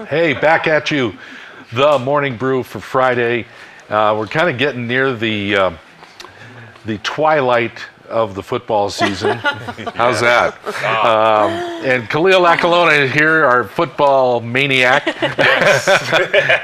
Hey, back at you. The Morning Brew for Friday. We're kind of getting near the twilight of the football season. How's that? And Khalil Ekulona here, our football maniac.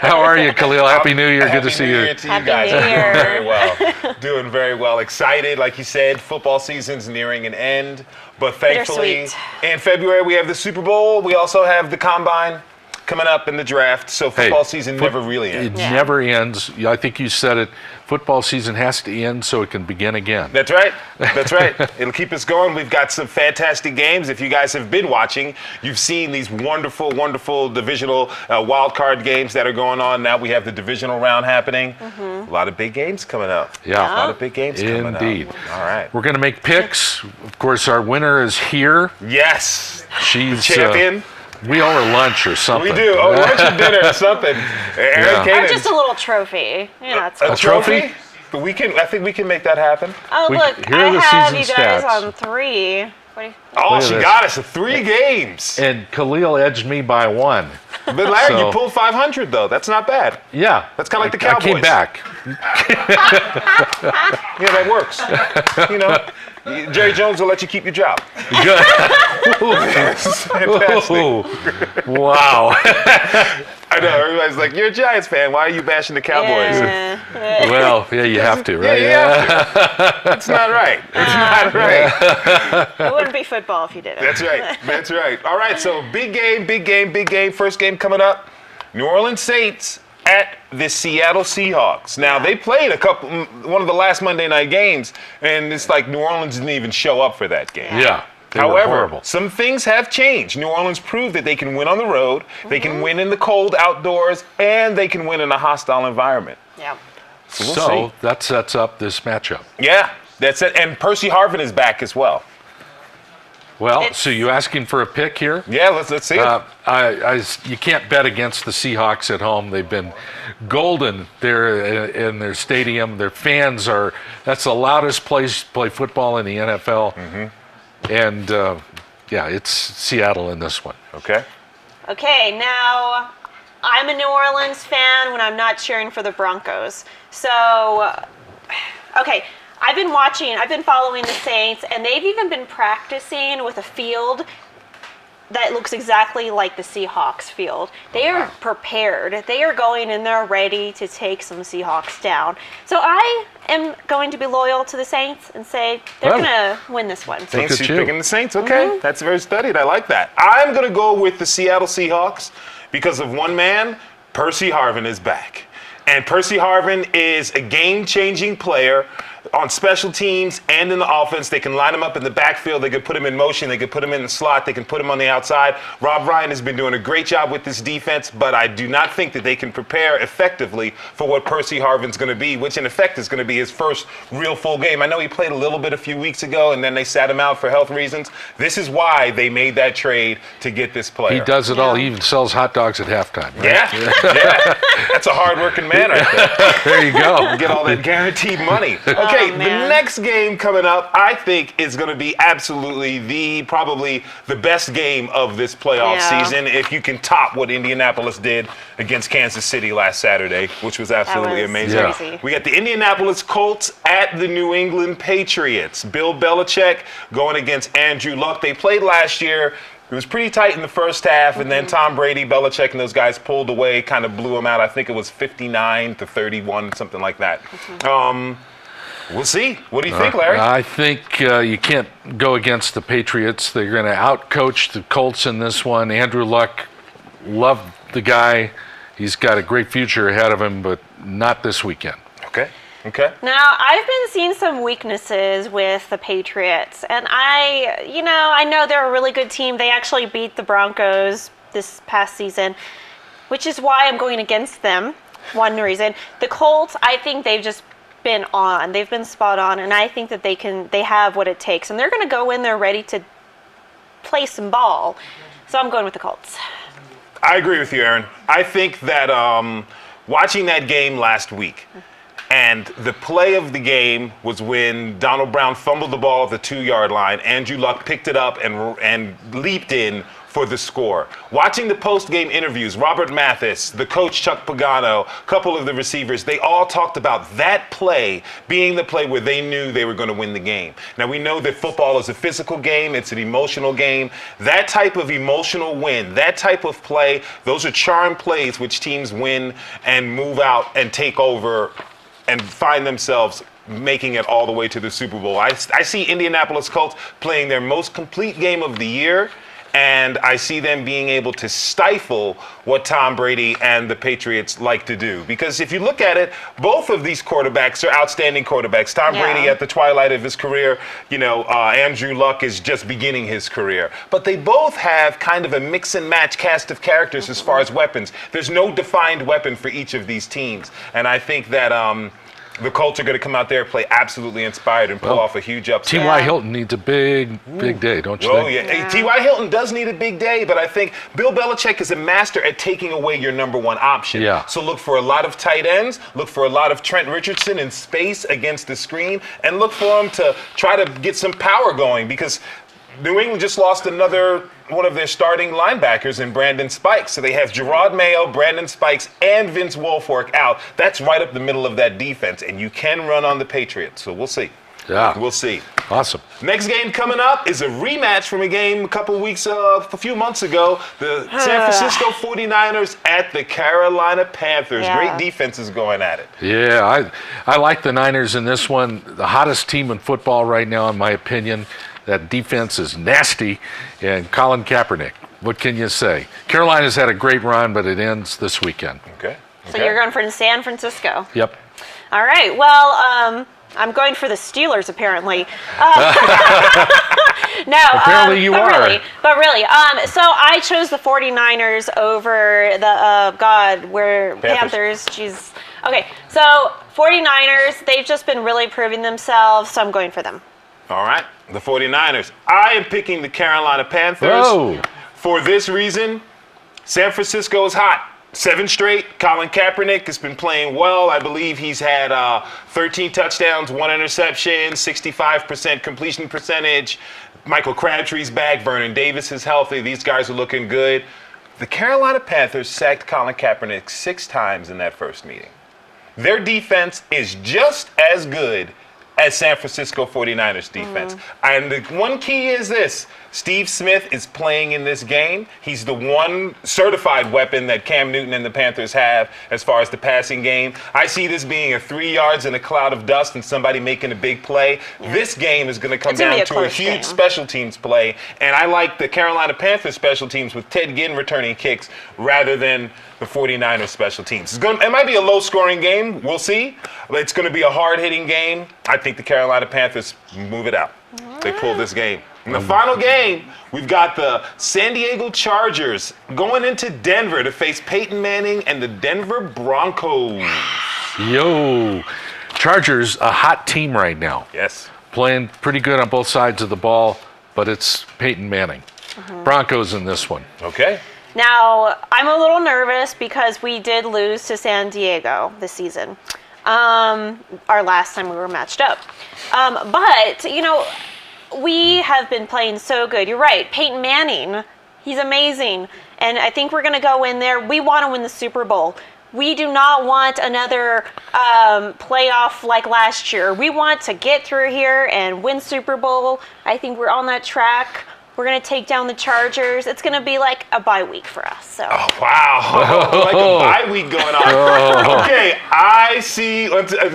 How are you, Khalil? Happy New Year. Good to see you. To you guys. New Year. Doing very well. Doing very well. Excited, like you said. Football season's nearing an end, but thankfully, in February we have the Super Bowl. We also have the Combine coming up in the draft. So football season never really ends. It never ends. I think you said it. Football season has to end so it can begin again. That's right. That's right. It'll keep us going. We've got some fantastic games. If you guys have been watching, you've seen these wonderful, wonderful divisional wild card games that are going on. Now we have the divisional round happening. A lot of big games coming up. Yeah. A lot of big games coming up. Indeed. All right. We're going to make picks. Of course, our winner is here. Yes. She's champion. We owe her lunch or something. We do. Oh, lunch or dinner or something. Or just a little trophy. It's A trophy? But I think we can make that happen. Oh, look, here are I the have season you guys stats. on 3. What do you, Oh, she this. got us 3 games. And Khalil edged me by 1. But Larry, So- you pulled 500 though. That's not bad. Yeah. That's kinda like the I Cowboys. came back. Yeah, that works. You know, Jerry Jones will let you keep your job. Good. Fantastic. Ooh. Wow. I know, everybody's like, you're a Giants fan. Why are you bashing the Cowboys? Well, yeah, you have to, right? Yeah. It's not right. It's not right. it wouldn't be football if you did it. That's right. That's right. All right, so big game, big game, big game. First game coming up. New Orleans Saints at the Seattle Seahawks. Now, they played one of the last Monday night games, and it's like New Orleans didn't even show up for that game. Yeah. They were However, horrible. some things have changed. New Orleans proved that they can win on the road, they can win in the cold outdoors, and they can win in a hostile environment. Yeah. We'll So see. that sets up this matchup. Yeah, that's it. And Percy Harvin is back as well. Well, so you asking for a pick here? Yeah, let's see it. You can't bet against the Seahawks at home. They've been golden there in their stadium. Their fans that's the loudest place to play football in the NFL. And, it's Seattle in this one. Okay. Okay, now I'm a New Orleans fan when I'm not cheering for the Broncos. So, okay, I've been following the Saints, and they've even been practicing with a field that looks exactly like the Seahawks field. They are prepared. They are going and they're ready to take some Seahawks down. So I am going to be loyal to the Saints and say they're going to win this one. Saints, at she's you. picking the Saints. Okay, that's very studied. I like that. I'm going to go with the Seattle Seahawks because of one man. Percy Harvin is back. And Percy Harvin is a game-changing player on special teams and in the offense. They can line him up in the backfield. They could put him in motion. They could put him in the slot. They can put him on the outside. Rob Ryan has been doing a great job with this defense, but I do not think that they can prepare effectively for what Percy Harvin's going to be, which in effect is going to be his first real full game. I know he played a little bit a few weeks ago, and then they sat him out for health reasons. This is why they made that trade to get this player. He does it all. He even sells hot dogs at halftime. Right? Yeah. That's a hard-working man right there. There you go. Get all that guaranteed money. Okay, the man. next game coming up, I think, is going to be absolutely probably the best game of this playoff season. If you can top what Indianapolis did against Kansas City last Saturday, which was absolutely amazing. Crazy. We got the Indianapolis Colts at the New England Patriots. Bill Belichick going against Andrew Luck. They played last year. It was pretty tight in the first half, and then Tom Brady, Belichick, and those guys pulled away, kind of blew them out. I think it was 59-31, something like that. We'll see. What do you think, Larry? I think you can't go against the Patriots. They're going to outcoach the Colts in this one. Andrew Luck, love the guy. He's got a great future ahead of him, but not this weekend. Okay. Now, I've been seeing some weaknesses with the Patriots, and I know they're a really good team. They actually beat the Broncos this past season, which is why I'm going against them, one reason. The Colts, I think they've just been on. They've been spot on, and I think that they have what it takes, and they're going to go in there ready to play some ball. So I'm going with the Colts. I agree with you, Aaron. I think that watching that game last week, and the play of the game was when Donald Brown fumbled the ball at the 2-yard line. Andrew Luck picked it up and leaped in for the score. Watching the post-game interviews, Robert Mathis, the coach Chuck Pagano, a couple of the receivers, they all talked about that play being the play where they knew they were going to win the game. Now, we know that football is a physical game. It's an emotional game. That type of emotional win, that type of play, those are charm plays which teams win and move out and take over and find themselves making it all the way to the Super Bowl. I see Indianapolis Colts playing their most complete game of the year, and I see them being able to stifle what Tom Brady and the Patriots like to do. Because if you look at it, both of these quarterbacks are outstanding quarterbacks. Tom Brady at the twilight of his career, Andrew Luck is just beginning his career. But they both have kind of a mix and match cast of characters as far as weapons. There's no defined weapon for each of these teams. And I think that the Colts are going to come out there, play absolutely inspired, and pull off a huge upset. T.Y. Hilton needs a big day, don't you think? Yeah. T.Y. Hilton does need a big day, but I think Bill Belichick is a master at taking away your number one option. Yeah. So look for a lot of tight ends, look for a lot of Trent Richardson in space against the screen, and look for him to try to get some power going, because New England just lost another one of their starting linebackers in Brandon Spikes. So they have Gerard Mayo, Brandon Spikes, and Vince Wilfork out. That's right up the middle of that defense, and you can run on the Patriots. So we'll see. Yeah. We'll see. Awesome. Next game coming up is a rematch from a game a few months ago. The San Francisco 49ers at the Carolina Panthers. Yeah. Great defenses going at it. Yeah, I like the Niners in this one. The hottest team in football right now, in my opinion. That defense is nasty. And Colin Kaepernick, what can you say? Carolina's had a great run, but it ends this weekend. Okay. So you're going for San Francisco. Yep. All right. Well, I'm going for the Steelers, apparently. No. Apparently you are. But really. So I chose the 49ers over the, Panthers. Jeez. Okay. So 49ers, they've just been really proving themselves, so I'm going for them. All right, the 49ers. I am picking the Carolina Panthers. Whoa. For this reason. San Francisco is hot. 7 straight. Colin Kaepernick has been playing well. I believe he's had 13 touchdowns, 1 interception, 65% completion percentage. Michael Crabtree's back. Vernon Davis is healthy. These guys are looking good. The Carolina Panthers sacked Colin Kaepernick 6 times in that first meeting. Their defense is just as good as San Francisco 49ers defense. And the one key is this. Steve Smith is playing in this game. He's the one certified weapon that Cam Newton and the Panthers have as far as the passing game. I see this being a 3 yards in a cloud of dust and somebody making a big play. Yeah. This game is going to come down to a huge special teams play. And I like the Carolina Panthers special teams with Ted Ginn returning kicks rather than the 49ers special teams. It might be a low-scoring game. We'll see. It's going to be a hard-hitting game. I think the Carolina Panthers move it out. They pull this game. In the final game, we've got the San Diego Chargers going into Denver to face Peyton Manning and the Denver Broncos. Yo, Chargers, a hot team right now. Yes. Playing pretty good on both sides of the ball, but it's Peyton Manning. Broncos in this one. Okay. Now, I'm a little nervous because we did lose to San Diego this season. Our last time we were matched up. But, we have been playing so good. You're right. Peyton Manning, he's amazing. And I think we're going to go in there. We want to win the Super Bowl. We do not want another playoff like last year. We want to get through here and win Super Bowl. I think we're on that track. We're going to take down the Chargers. It's going to be like a bye week for us. So. Oh, wow. Like a bye week going on. Okay, I see,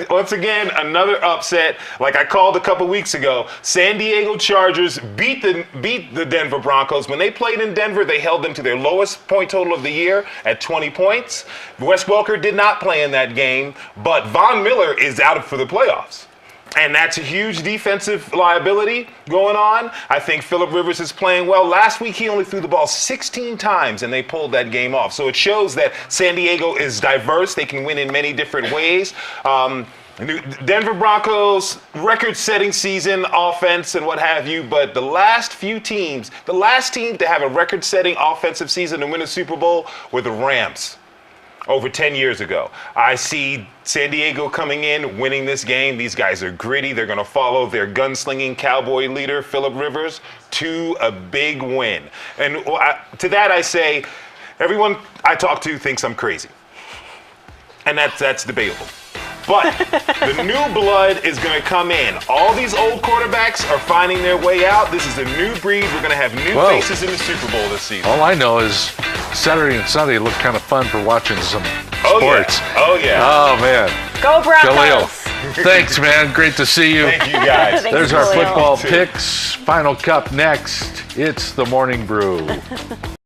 once again, another upset. Like I called a couple weeks ago, San Diego Chargers beat the Denver Broncos. When they played in Denver, they held them to their lowest point total of the year at 20 points. Wes Welker did not play in that game, but Von Miller is out for the playoffs. And that's a huge defensive liability going on. I think Phillip Rivers is playing well. Last week, he only threw the ball 16 times, and they pulled that game off. So it shows that San Diego is diverse. They can win in many different ways. Denver Broncos, record-setting season, offense, and what have you. But the last team to have a record-setting offensive season and win a Super Bowl were the Rams. over 10 years ago. I see San Diego coming in, winning this game. These guys are gritty. They're going to follow their gunslinging cowboy leader, Phillip Rivers, to a big win. And to that I say, everyone I talk to thinks I'm crazy. And that's debatable. But the new blood is going to come in. All these old quarterbacks are finding their way out. This is a new breed. We're going to have new faces in the Super Bowl this season. All I know is Saturday and Sunday look kind of fun for watching some sports. Yeah. Oh, yeah. Oh, man. Go Broncos. Khalil, thanks, man. Great to see you. Thank you, guys. Thanks, There's our Khalil. football picks. Final Cup next. It's the Morning Brew.